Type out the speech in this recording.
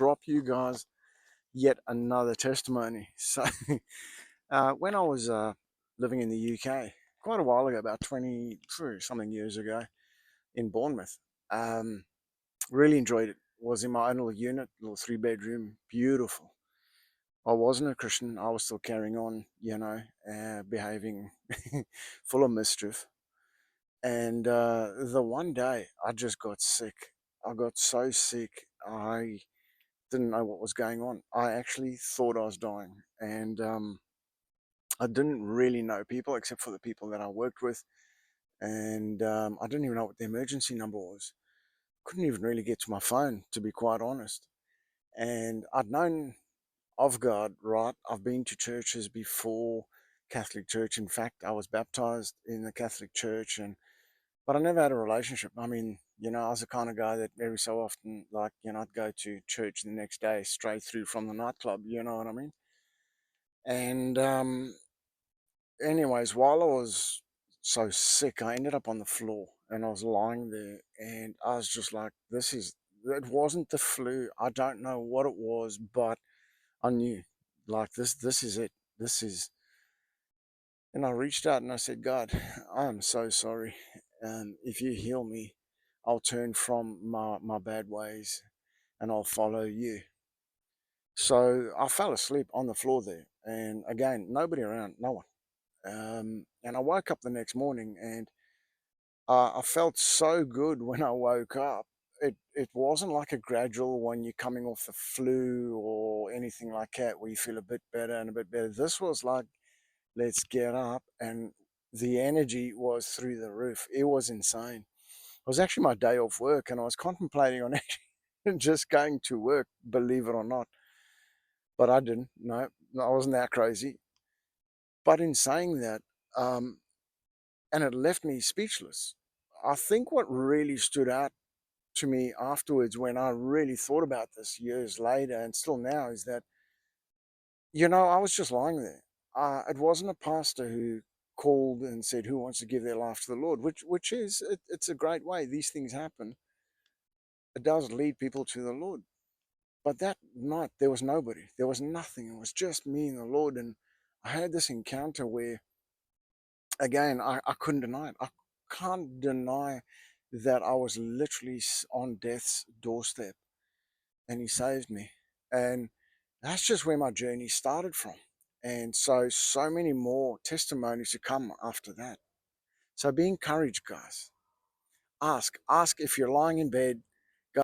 drop you guys yet another testimony. So, when I was living in the UK quite a while ago, about 20 something years ago, in Bournemouth, um, really enjoyed it. Was in my own little unit, little three-bedroom, beautiful. I wasn't a Christian. I was still carrying on, behaving full of mischief. And the one day I just got sick. I got so sick. I didn't know what was going on. I actually thought I was dying. And I didn't really know people except for the people that I worked with. And I didn't even know what the emergency number was. Couldn't even really get to my phone, to be quite honest. And I'd known of God, right? I've been to churches before, Catholic Church. In fact, I was baptized in the Catholic Church, and but I never had a relationship. I mean, I was the kind of guy that every so often, like, I'd go to church the next day straight through from the nightclub, you know what I mean? And anyways, while I was so sick, I ended up on the floor and I was lying there and I was just like, it wasn't the flu. I don't know what it was, but I knew, like, this is it. This is, and I reached out and I said, God, I'm so sorry. If you heal me, I'll turn from my bad ways and I'll follow you. So I fell asleep on the floor there. And again, nobody around, no one. And I woke up the next morning and I felt so good when I woke up. It wasn't like a gradual when you're coming off the flu or anything like that where you feel a bit better and a bit better. This was like, let's get up. And the energy was through the roof. It was insane. It was actually my day off work and I was contemplating on actually just going to work, believe it or not. But I didn't. No, I wasn't that crazy. But in saying that, um, and it left me speechless. I think what really stood out to me afterwards when I really thought about this years later and still now is that, I was just lying there. It wasn't a pastor who called and said, who wants to give their life to the Lord, which is, it's a great way. These things happen. It does lead people to the Lord. But that night, there was nobody. There was nothing. It was just me and the Lord. And I had this encounter where, again, I couldn't deny it. I can't deny that I was literally on death's doorstep and he saved me. And that's just where my journey started from. And so many more testimonies to come after that. So be encouraged, guys. Ask if you're lying in bed,